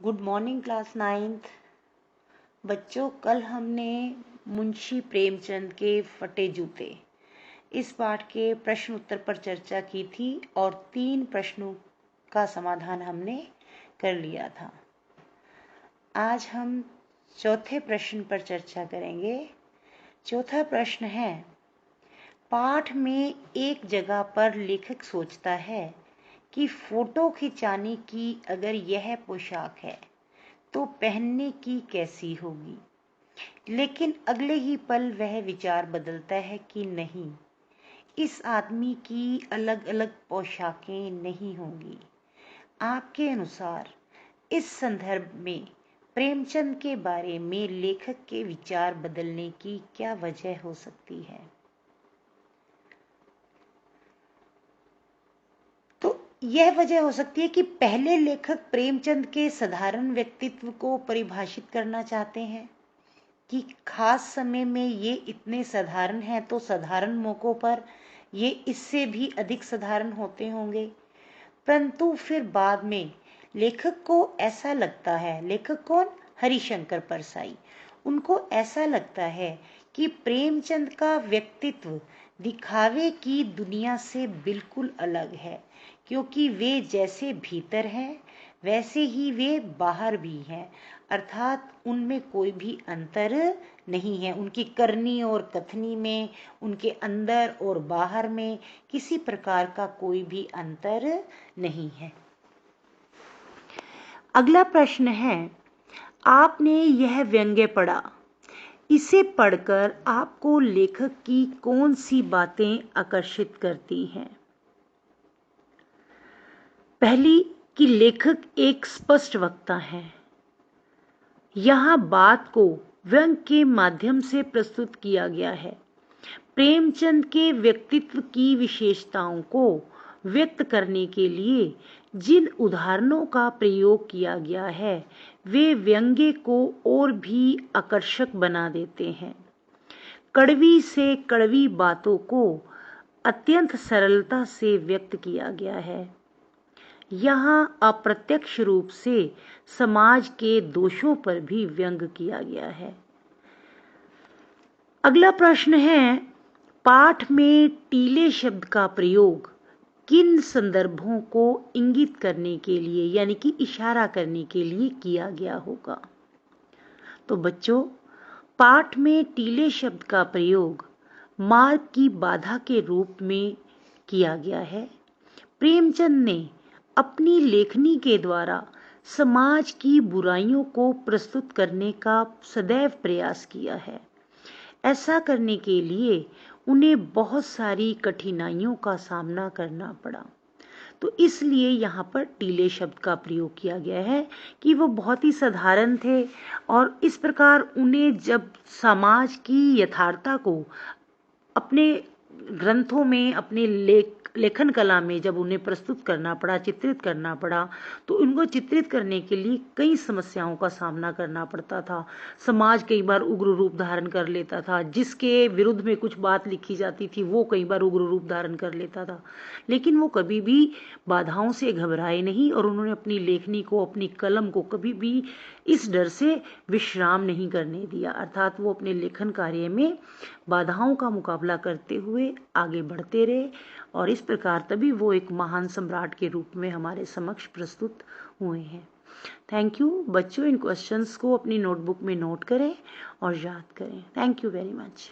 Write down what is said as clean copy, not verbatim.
Good morning class 9th। बच्चों, कल हमने मुंशी प्रेमचंद के फटे जूते इस पाठ के प्रश्न उत्तर पर चर्चा की थी और 3 प्रश्नों का समाधान हमने कर लिया था। आज हम चौथे प्रश्न पर चर्चा करेंगे। चौथा प्रश्न है, पाठ में एक जगह पर लेखक सोचता है कि फोटो खिंचाने की अगर यह पोशाक है तो पहनने की कैसी होगी, लेकिन अगले ही पल वह विचार बदलता है कि नहीं, इस आदमी की अलग अलग पोशाकें नहीं होंगी। आपके अनुसार इस संदर्भ में प्रेमचंद के बारे में लेखक के विचार बदलने की क्या वजह हो सकती है? यह वजह हो सकती है कि पहले लेखक प्रेमचंद के साधारण व्यक्तित्व को परिभाषित करना चाहते हैं कि खास समय में ये इतने साधारण हैं तो साधारण मौकों पर ये इससे भी अधिक साधारण होते होंगे। परंतु फिर बाद में लेखक को ऐसा लगता है, लेखक कौन? हरिशंकर परसाई। उनको ऐसा लगता है कि प्रेमचंद का व्यक्तित्व दिखावे की दुनिया से बिल्कुल अलग है, क्योंकि वे जैसे भीतर हैं वैसे ही वे बाहर भी हैं, अर्थात उनमें कोई भी अंतर नहीं है। उनकी करनी और कथनी में, उनके अंदर और बाहर में किसी प्रकार का कोई भी अंतर नहीं है। अगला प्रश्न है, आपने यह व्यंग्य पढ़ा, इसे पढ़कर आपको लेखक की कौन सी बातें आकर्षित करती हैं? पहली कि लेखक एक स्पष्ट वक्ता है। यहाँ बात को व्यंग के माध्यम से प्रस्तुत किया गया है। प्रेमचंद के व्यक्तित्व की विशेषताओं को व्यक्त करने के लिए जिन उदाहरणों का प्रयोग किया गया है वे व्यंग्य को और भी आकर्षक बना देते हैं। कड़वी से कड़वी बातों को अत्यंत सरलता से व्यक्त किया गया है। यहाँ अप्रत्यक्ष रूप से समाज के दोषों पर भी व्यंग किया गया है। अगला प्रश्न है, पाठ में टीले शब्द का प्रयोग किन संदर्भों को इंगित करने के लिए यानी कि इशारा करने के लिए किया गया होगा? तो बच्चों, पाठ में टीले शब्द का प्रयोग मार्ग की बाधा के रूप में किया गया है। प्रेमचंद ने अपनी लेखनी के द्वारा समाज की बुराइयों को प्रस्तुत करने का सदैव प्रयास किया है। ऐसा करने के लिए उन्हें बहुत सारी कठिनाइयों का सामना करना पड़ा, तो इसलिए यहाँ पर टीले शब्द का प्रयोग किया गया है कि वो बहुत ही साधारण थे और इस प्रकार उन्हें जब समाज की यथार्थता को अपने ग्रंथों में, अपने लेखन कला में जब उन्हें प्रस्तुत करना पड़ा, चित्रित करना पड़ा, तो उनको चित्रित करने के लिए कई समस्याओं का सामना करना पड़ता था। समाज कई बार उग्र रूप धारण कर लेता था, जिसके विरुद्ध में कुछ बात लिखी जाती थी वो कई बार उग्र रूप धारण कर लेता था, लेकिन वो कभी भी बाधाओं से घबराए नहीं और उन्होंने अपनी लेखनी को, अपनी कलम को कभी भी इस डर से विश्राम नहीं करने दिया, अर्थात वो अपने लेखन कार्य में बाधाओं का मुकाबला करते हुए आगे बढ़ते रहे और इस प्रकार तभी वो एक महान सम्राट के रूप में हमारे समक्ष प्रस्तुत हुए हैं। थैंक यू बच्चों, इन क्वेश्चंस को अपनी नोटबुक में नोट करें और याद करें। Thank you very much.